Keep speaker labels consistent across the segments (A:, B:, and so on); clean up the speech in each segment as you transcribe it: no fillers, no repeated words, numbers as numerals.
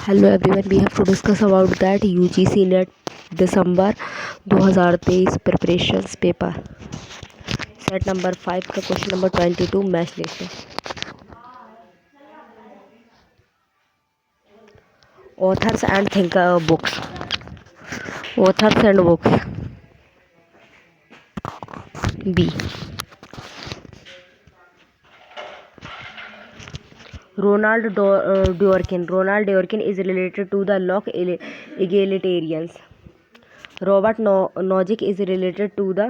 A: Hello everyone, we have to discuss about that UGC NET December 2023 preparations paper set number 5 का question number 22 match लेते हैं। Authors and books. Authors and books. B, Ronald Dworkin. Ronald Dworkin is related to the Locke egalitarians. Robert Nozick is related to the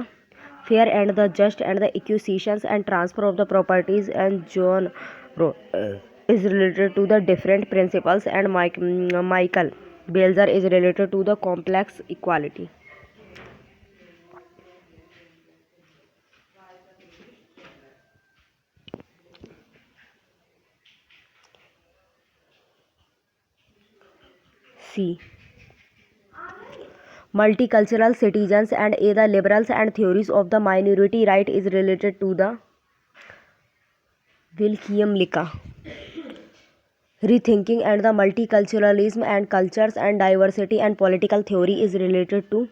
A: fair and the just and the acquisitions and transfer of the properties, and John is related to the different principles, and Michael Belzer is related to the complex equality. C, multicultural citizens and A, the liberals and theories of the minority right is related to the Wilhelm Lica. Rethinking and the multiculturalism and cultures and diversity and political theory is related to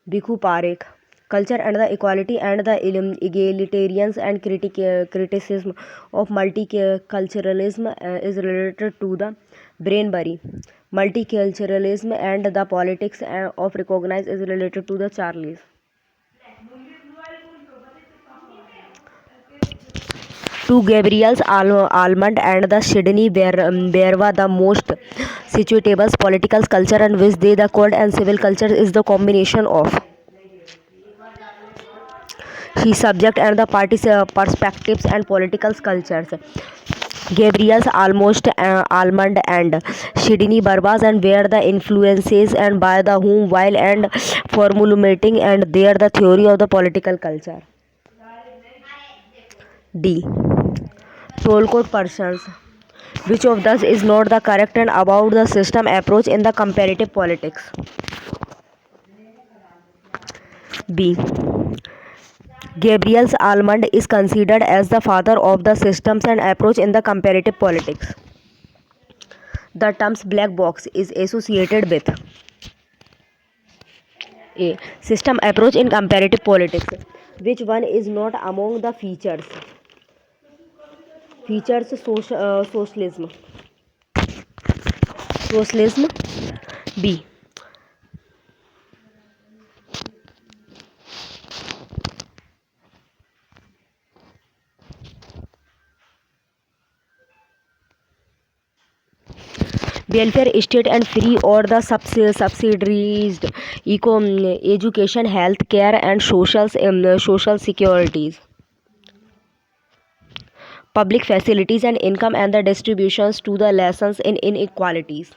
A: Bhikhu Parekh. Culture and the equality and the egalitarians and criticism of multiculturalism is related to the Brainbury. Multiculturalism and the politics of recognize is related to the Charles. To Gabriel's Almond and the Sydney Berwa, the most suitable political culture and which they the cold and civil culture is the combination of she subject and the parties perspectives and political cultures. Gabriel's almost almond and Sydney Barbas and where the influences and by the whom while and formulating and there the theory of the political culture. D, Tolkot persons. Which of these is not the correct and about the system approach in the comparative politics? B, Gabriel's Almond is considered as the father of the systems and approach in the comparative politics. The terms black box is associated with A, system approach in comparative politics. Which one is not among the features? Socialism. Socialism. B, welfare state and free or the subsidized education, health care and social securities, public facilities and income and the distributions to the lessons in inequalities,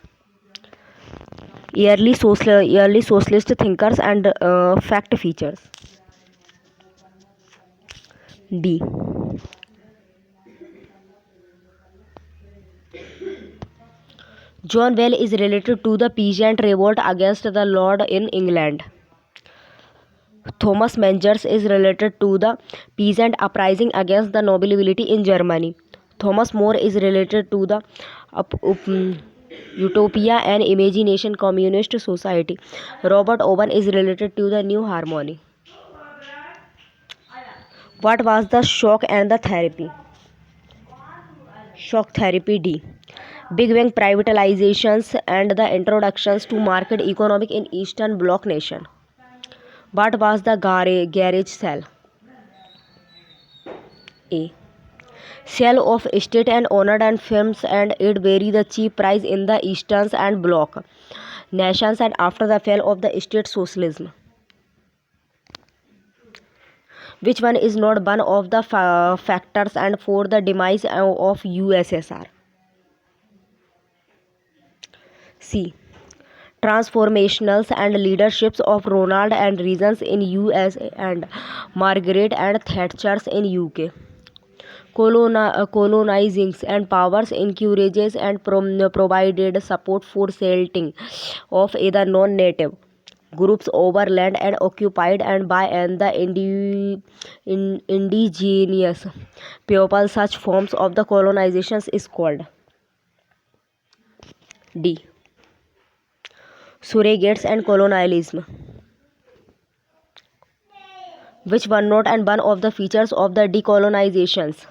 A: early socialist thinkers and fact features. D, John Bell is related to the peasant revolt against the Lord in England. Thomas Mangers is related to the peasant uprising against the nobility in Germany. Thomas More is related to the Utopia and Imagination Communist Society. Robert Owen is related to the New Harmony. What was the shock and the therapy? Shock therapy. D, Big Bang privatizations and the introductions to market economic in Eastern Bloc nation. What was the garage sale? A, sale of state and owned and firms and it vary the cheap price in the Eastern and Bloc nations and after the fall of the state socialism. Which one is not one of the factors and for the demise of USSR? C, transformationals and leaderships of Ronald and Reagans in US and Margaret and Thatcher's in UK. Colonizing and powers encourages and provided support for settling of either non-native groups over land and occupied and by and the indigenous people. Such forms of the colonizations is called D. Surrogates and colonialism. Which one not and one of the features of the decolonizations?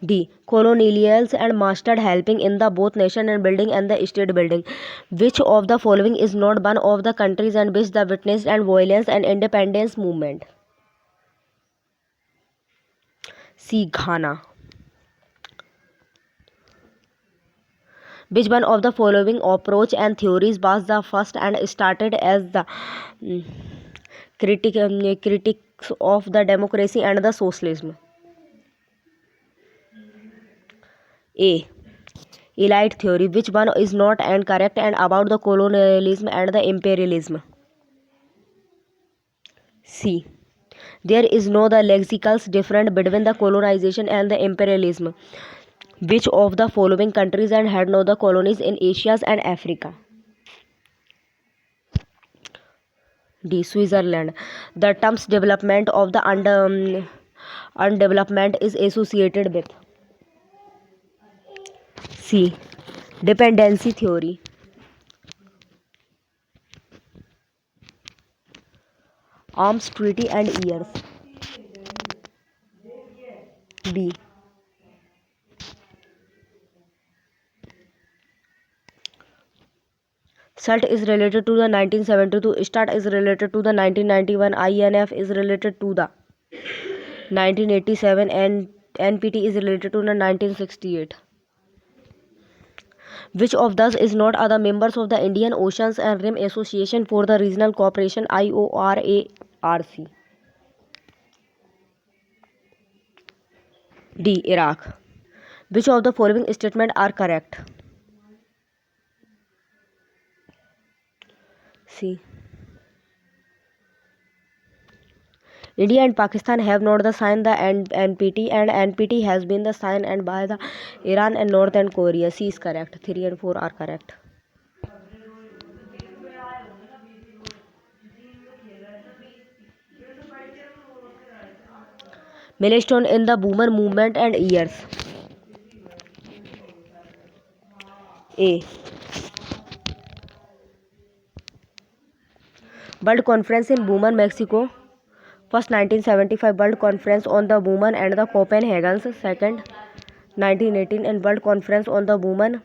A: D. Colonials and mastered helping in the both nation and building and the state building. Which of the following is not one of the countries and which the witnessed and violence and independence movement? C. Ghana. Which one of the following approach and theories was the first and started as the critics of the democracy and the socialism? A. Elite theory. Which one is not and correct and about the colonialism and the imperialism? C. There is no the lexical difference between the colonization and the imperialism. Which of the following countries and had no the colonies in Asia and Africa? D. Switzerland. The terms development of the undevelopment is associated with. C. Dependency theory. Arms treaty and years. B. SALT is related to the 1972, START is related to the 1991, INF is related to the 1987 and NPT is related to the 1968. Which of those is not other members of the Indian Oceans and Rim Association for the Regional Cooperation IORARC? D. Iraq. Which of the following statements are correct? C. India and Pakistan have not the signed the NPT and NPT has been the signed and by the Iran and North and Korea. C is correct. 3 and 4 are correct. Milestone in the Boomer movement and years. A. World Conference in Boomer, Mexico. First 1975 World Conference on the Women and the Copenhagen. Second 1918 and World Conference on the Women,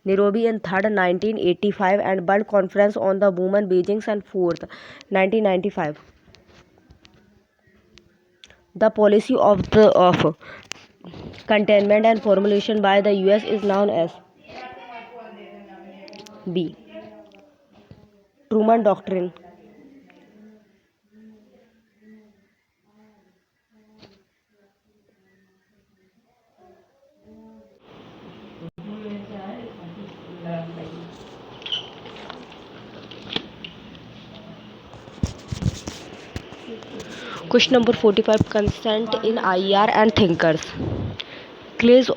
A: Nairobi. And third 1985 and World Conference on the Women, Beijing. And fourth 1995. The policy of containment and formulation by the US is known as B. Truman Doctrine. Question number 45. Consent in IR and thinkers. Clays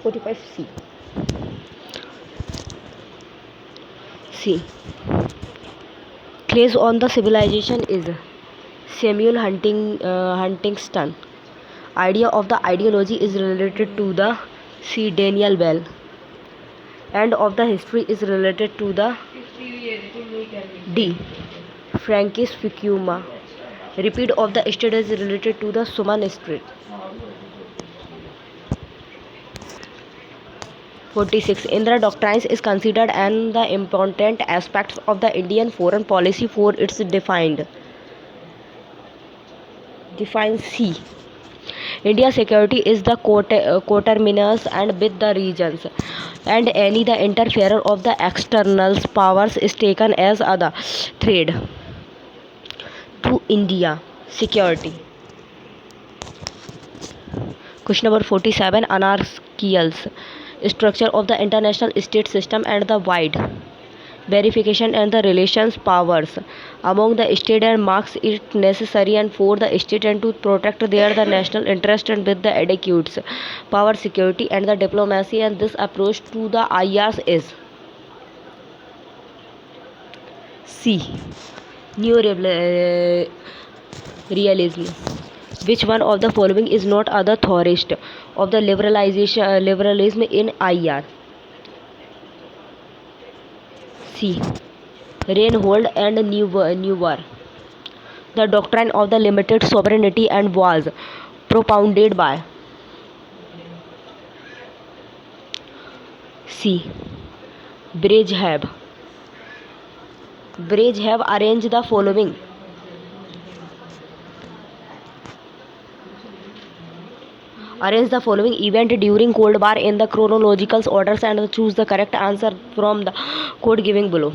A: 45C. C. Clays on the civilization is Samuel Huntington. Idea of the ideology is related to the C. Daniel Bell. End of the history is related to the D. Francis Fukuyama. Repeat of the state is related to the Suman Street. 46. Indira Doctrines is considered an the important aspects of the Indian foreign policy for its defined. Define C. India security is the coterminous and with the regions, and any the interferer of the external powers is taken as other threat to India security. Question number 47. Anarchical structure of the international state system and the wide verification and the relations powers among the state and marks it necessary and for the state and to protect their the national interest and with the adequate power security and the diplomacy, and this approach to the IRs is C. Realism. Which one of the following is not other theorist of the liberalism in IR? C. Reinhold and Neuer. The doctrine of the limited sovereignty and was propounded by C. Brezhnev. Brezhnev arranged the following. Arrange the following event during Cold War in the chronological orders and choose the correct answer from the code giving below.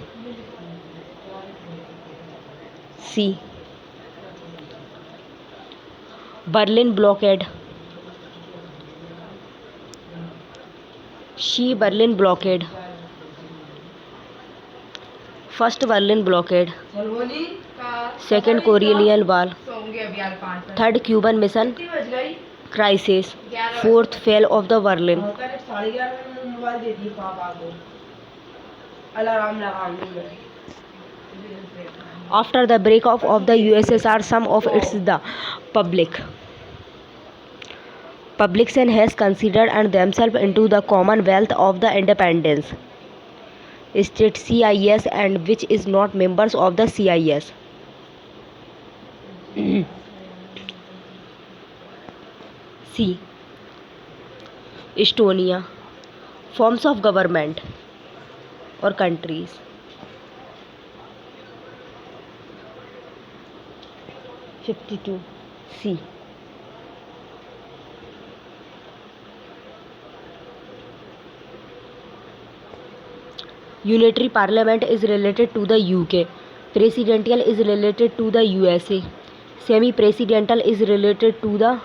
A: C. Berlin blockade. C. Berlin blockade. First Berlin blockade. Second Korean War. Third Cuban Missile Crisis. Fourth fall of the Berlin. After the breakup of the USSR, some of its the publication has considered and themselves into the Commonwealth of the Independence State CIS and which is not members of the CIS. C. Estonia. Forms of government or countries. C. Unitary Parliament is related to the UK. Presidential is related to the USA. Semi-presidential is related to the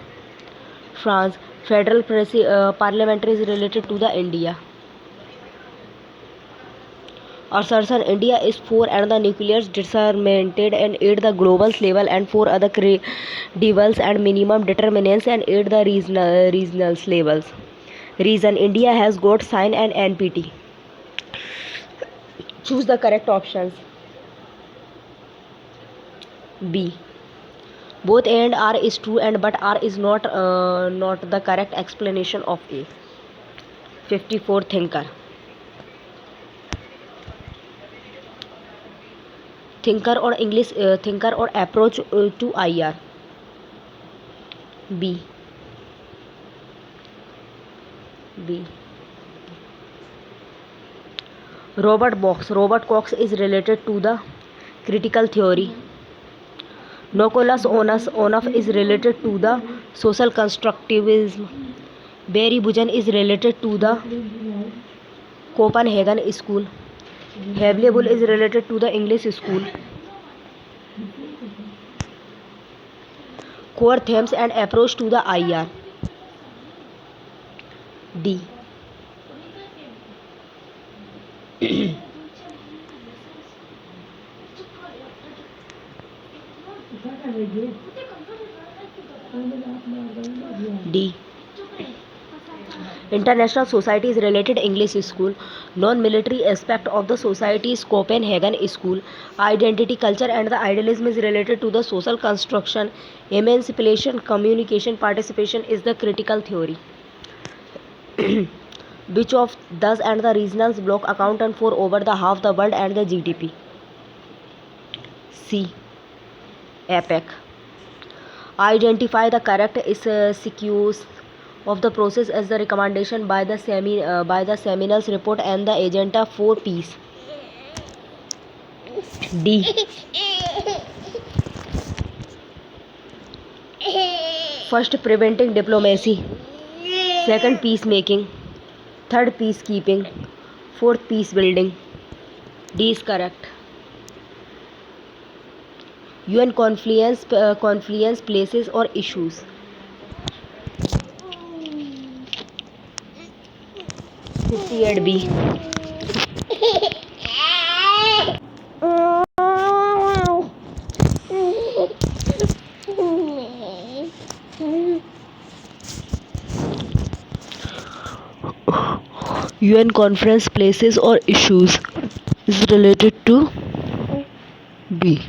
A: France. Federal Parliamentary is related to the India. Assertion India is for and the nuclear disarmamented and aid the global level and for other credibles and minimum determinants and aid the regional levels. Reason India has got sign and NPT. Choose the correct options. B. Both A and R is true and but R is not the correct explanation of A. 54 thinker. Thinker or English thinker or approach to IR. B. Robert Cox is related to the critical theory. Nicholas Onoff is related to the social constructivism. Barry Bujan is related to the Copenhagen School. Havli Bull is related to the English school. Core themes and approach to the IR. D. D. International Society is related English school. Non-military aspect of the society is Copenhagen School. Identity, culture and the idealism is related to the social construction. Emancipation, communication, participation is the critical theory. Which of those and the regional bloc accountant for over the half the world and the GDP? C. APEC. Identify the correct sequence of the process as the recommendation by the Seminars report and the agenda for peace. D. First, preventing diplomacy. Second, peacemaking. Third, peacekeeping. Fourth, peace building. D is correct. UN confluence places or issues. B. UN conference places or issues is related to B.